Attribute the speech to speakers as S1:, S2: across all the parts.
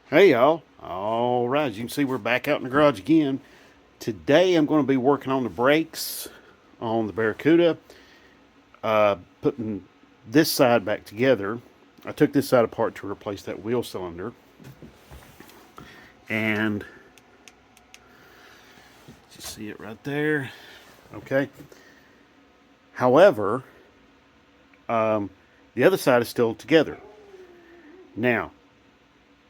S1: Hey y'all. All right, as you can see, we're back out in the garage again. Today I'm going to be working on the brakes on the Barracuda, putting this side back together. I took this side apart to replace that wheel cylinder. And you see it right there. Okay. However, the other side is still together. Now,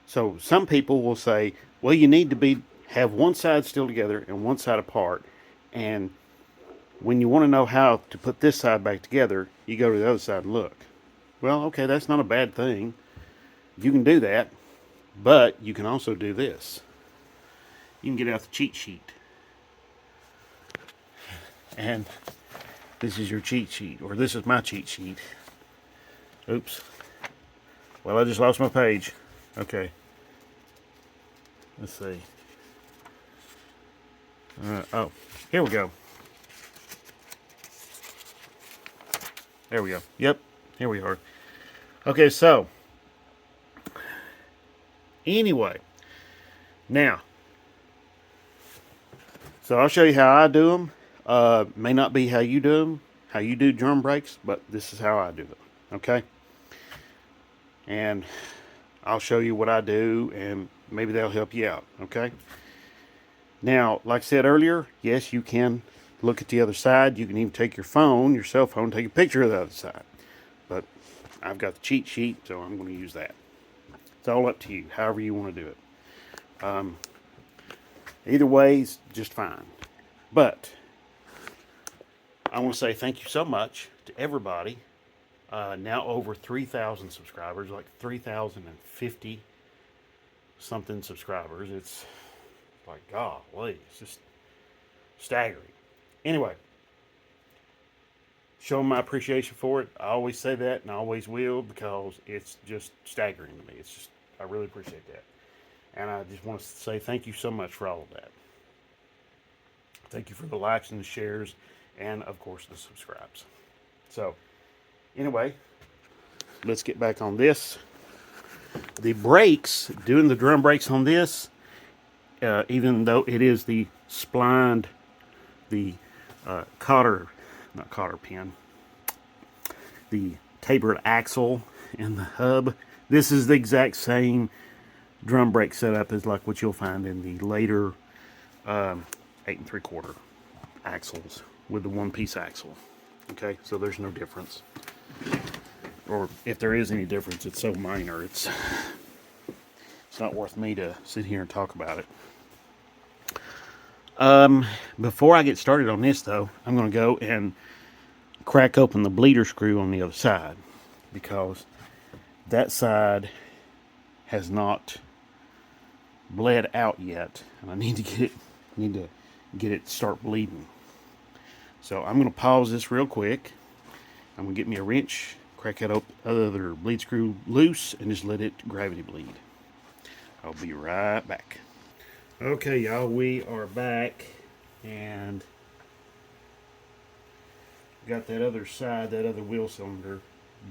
S1: so some people will say, well, you need to have one side still together and one side apart. And when you want to know how to put this side back together, you go to the other side and look. Well, okay, that's not a bad thing. You can do that, but you can also do this. You can get out the cheat sheet. And this is your cheat sheet, or this is my cheat sheet. Oops. Well, I just lost my page. Okay. Let's see. Oh, here we go. There we go. Yep, here we are. Okay, so anyway, now, so I'll show you how I do them. May not be how you do them, how you do drum brakes, but this is how I do them. Okay, and I'll show you what I do, and maybe that'll help you out. Okay. Now, like I said earlier, yes, you can look at the other side. You can even take your phone, your cell phone, take a picture of the other side. But I've got the cheat sheet, so I'm going to use that. It's all up to you, however you want to do it. Either way is just fine. But I want to say thank you so much to everybody. Now over 3,000 subscribers, like 3,050 something subscribers. It's like, golly, it's just staggering. Anyway, showing my appreciation for it. I always say that and I always will because it's just staggering to me. It's just, I really appreciate that. And I just want to say thank you so much for all of that. Thank you for the likes and the shares and, of course, the subscribes. So, anyway, let's get back on this. The brakes, doing the drum brakes on this, even though it is the splined, the cotter, not cotter pin, the tapered axle and the hub, this is the exact same drum brake setup as like what you'll find in the later 8 3/4 axles with the one piece axle. Okay, so there's no difference, or if there is any difference, it's so minor it's not worth me to sit here and talk about it. Before I get started on this though, I'm going to go and crack open the bleeder screw on the other side because that side has not bled out yet, and I need to get it start bleeding. So I'm going to pause this real quick. I'm going to get me a wrench, crack that other bleed screw loose, and just let it gravity bleed. I'll be right back. Okay, y'all, we are back, and got that other side, that other wheel cylinder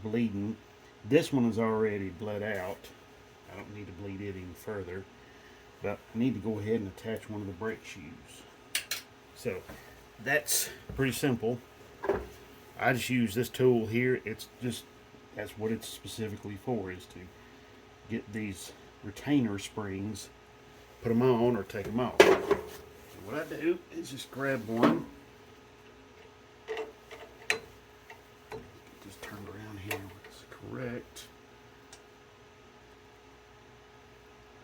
S1: bleeding. This one is already bled out. I don't need to bleed it any further, but I need to go ahead and attach one of the brake shoes. So that's pretty simple. I just use this tool here. It's just, that's what it's specifically for, is to get these retainer springs, put them on or take them off. So what I do is just grab one. Just turn around here, it's correct.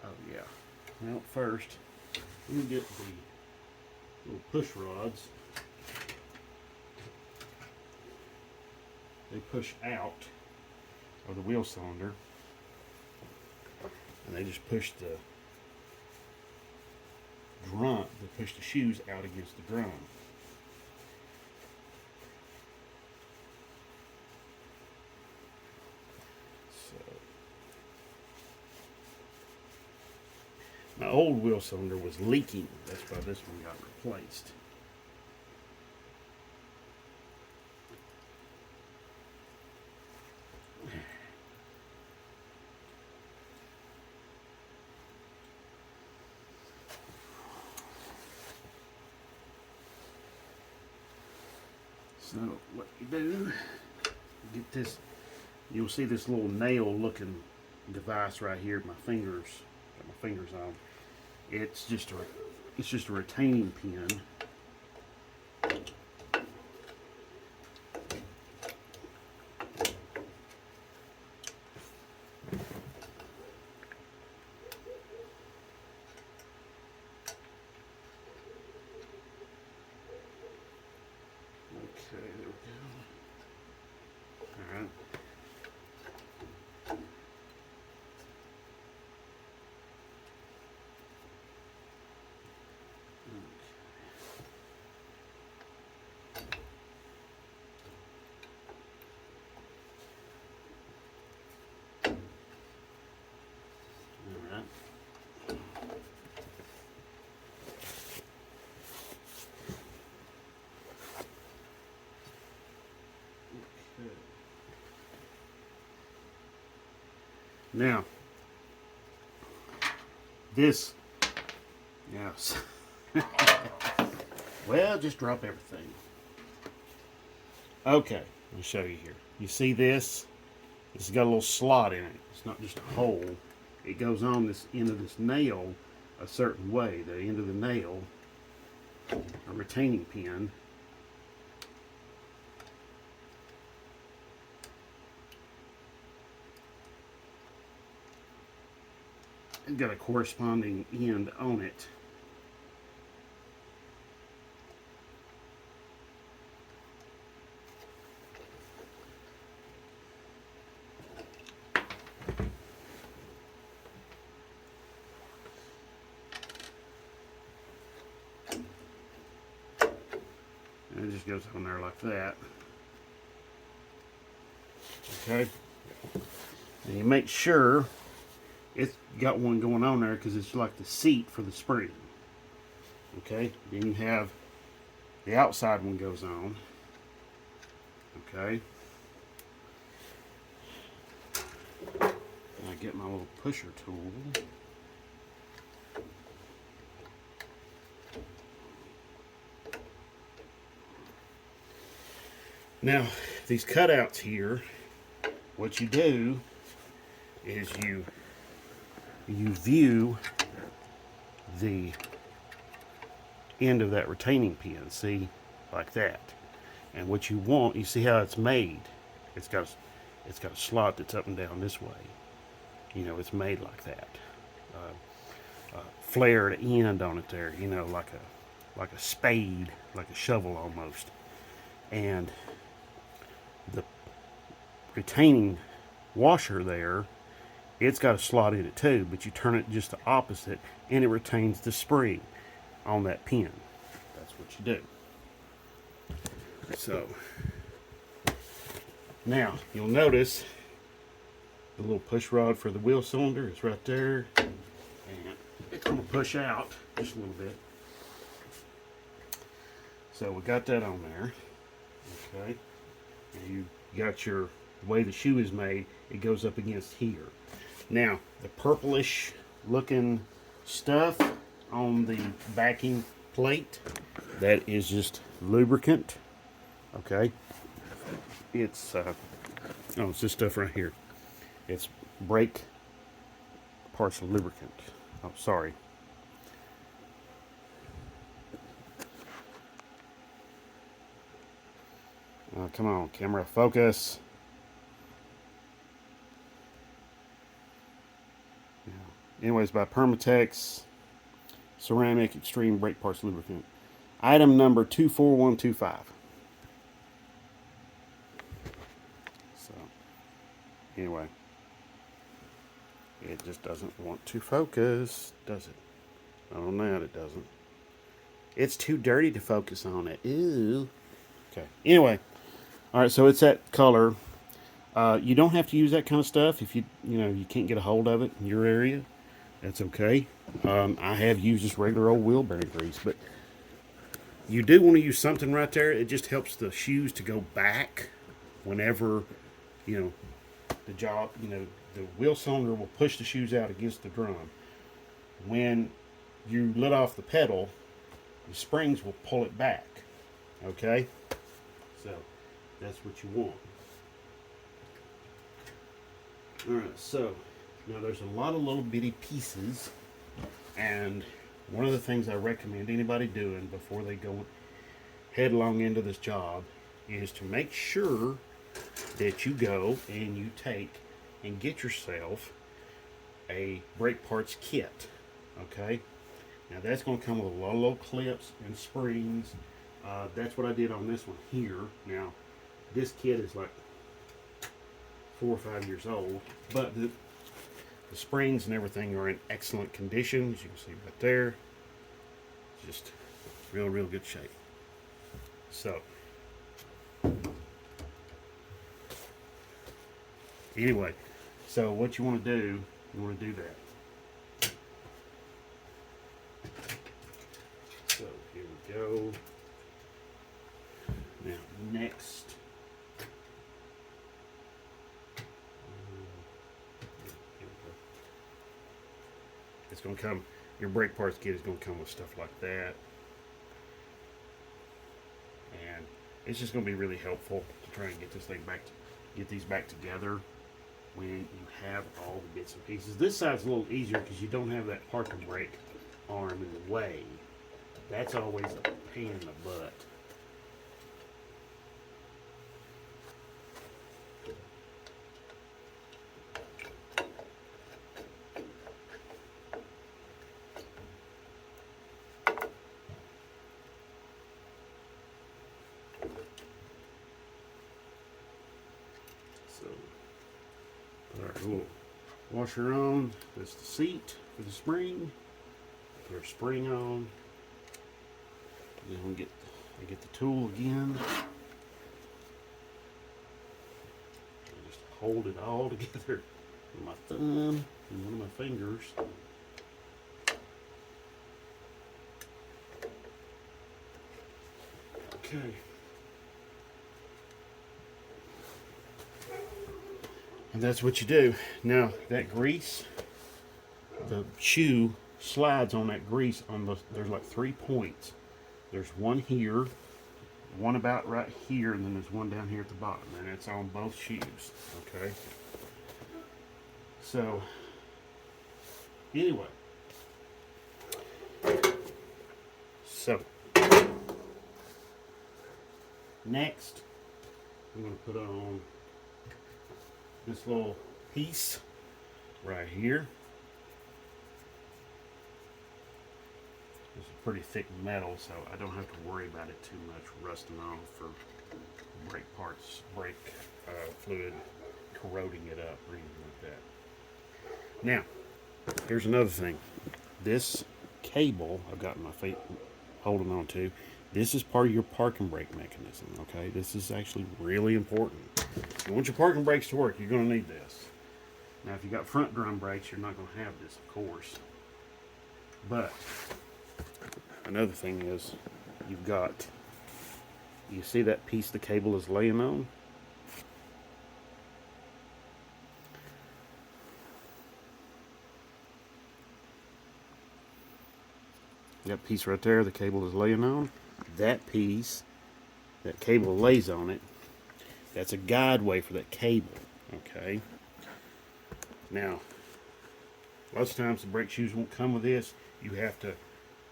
S1: Oh yeah. Well, first, let me get the little push rods. They push out of the wheel cylinder, and they just push the drum, they push the shoes out against the drum. So my old wheel cylinder was leaking. That's why this one got replaced. So what you do, get this, you'll see this little nail looking device right here, got my fingers on. It's just a retaining pin. Okay, there we go. All right. All right. Now, this, yes. Well, just drop everything. Okay, let me show you here. You see this? It's got a little slot in it. It's not just a hole. It goes on this end of this nail a certain way. The end of the nail, a retaining pin. It's got a corresponding end on it. And it just goes on there like that. Okay. And you make sure it's got one going on there because it's like the seat for the spring. Okay. Then you have the outside one goes on. Okay. And I get my little pusher tool. Now, these cutouts here, what you do is you view the end of that retaining pin, see, like that. And what you want, you see how it's made. It's got a slot that's up and down this way. You know, it's made like that. Flared end on it there. You know, like a spade, like a shovel almost. And the retaining washer there, it's got a slot in it too, but you turn it just the opposite and it retains the spring on that pin. That's what you do. So now you'll notice the little push rod for the wheel cylinder is right there, and it's going to push out just a little bit. So we got that on there. Okay, and you got your, the way the shoe is made, it goes up against here. Now the purplish looking stuff on the backing plate, that is just lubricant. Okay, it's it's this stuff right here. It's brake parts of lubricant. Oh, sorry. Come on, camera, focus. Yeah. Anyways, by Permatex Ceramic Extreme Brake Parts Lubricant. Item number 24125. So, anyway. It just doesn't want to focus, does it? On that, it doesn't. It's too dirty to focus on it. Ew. Okay. Anyway. All right, so it's that color. You don't have to use that kind of stuff if you can't get a hold of it in your area. That's okay. I have used just regular old wheel bearing grease, but you do want to use something right there. It just helps the shoes to go back whenever, the job, the wheel cylinder will push the shoes out against the drum. When you let off the pedal, the springs will pull it back. Okay? So that's what you want. Alright, so now there's a lot of little bitty pieces, and one of the things I recommend anybody doing before they go headlong into this job is to make sure that you go and you take and get yourself a brake parts kit. Okay, now that's going to come with a lot of little clips and springs. That's what I did on this one here. Now this kit is like 4 or 5 years old, but the springs and everything are in excellent condition, as you can see right there. Just real good shape. So anyway, so what you want to do, you want to do that. So here we go. Now next, it's going to come, your brake parts kit is going to come with stuff like that. And it's just going to be really helpful to try and get this thing back, get these back together when you have all the bits and pieces. This side's a little easier because you don't have that parking brake arm in the way. That's always a pain in the butt. So, put our little washer on. That's the seat for the spring. Put our spring on. Then we get the tool again. And just hold it all together with my thumb and one of my fingers. Okay. And that's what you do. Now that grease, the shoe slides on that grease on the, there's like 3 points. There's one here, one about right here, and then there's one down here at the bottom, and it's on both shoes. Okay. So anyway, so next I'm going to put on this little piece right here. It's a pretty thick metal, so I don't have to worry about it too much rusting off or brake parts, brake fluid corroding it up or anything like that. Now, here's another thing. This cable I've got my feet holding on to, this is part of your parking brake mechanism, okay? This is actually really important. If you want your parking brakes to work, you're going to need this. Now, if you got front drum brakes, you're not going to have this, of course. But another thing is, you've got, you see that piece the cable is laying on? That piece right there, the cable is laying on. That piece, that cable lays on it. That's a guideway for that cable, okay? Now, lots of times the brake shoes won't come with this. You have to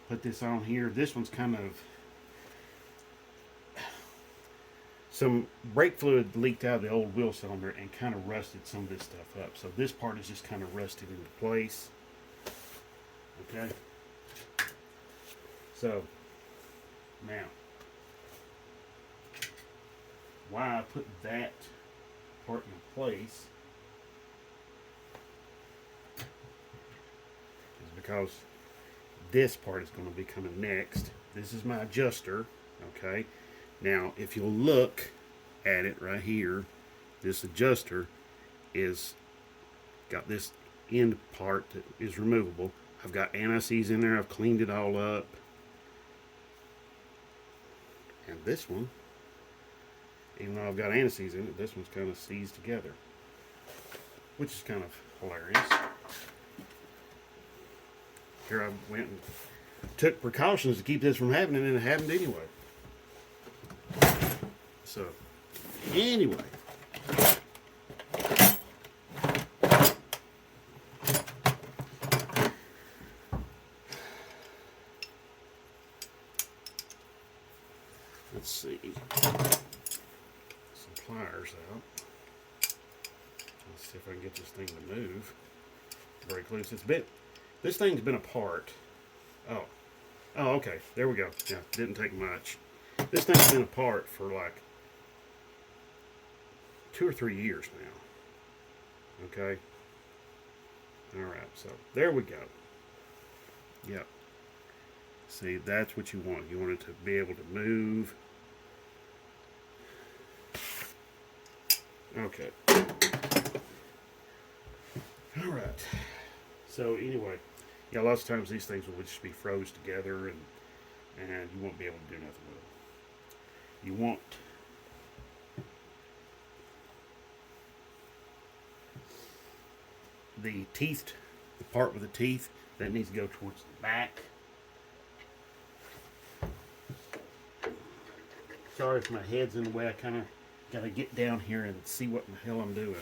S1: put this on here. This one's kind of, some brake fluid leaked out of the old wheel cylinder and kind of rusted some of this stuff up. So this part is just kind of rusted into place, okay? So, now, why I put that part in place is because this part is going to be coming next. This is my adjuster, okay? Now, if you look at it right here, this adjuster is got this end part that is removable. I've got anti-seize in there. I've cleaned it all up. And this one, even though I've got anti-seize in it, this one's kind of seized together, which is kind of hilarious. Here I went and took precautions to keep this from happening, and it happened anyway. So, anyway. Let's see. Some pliers out. Let's see if I can get this thing to move. Break loose. This thing's been apart. Oh. Oh, okay. There we go. Yeah, didn't take much. This thing's been apart for like 2 or 3 years now. Okay. Alright, so there we go. Yep. See, that's what you want. You want it to be able to move. Okay. Alright. So anyway, yeah, lots of times these things will just be froze together and you won't be able to do nothing with them. You want the teeth, the part with the teeth, that needs to go towards the back. Sorry if my head's in the way. I kind of got to get down here and see what the hell I'm doing.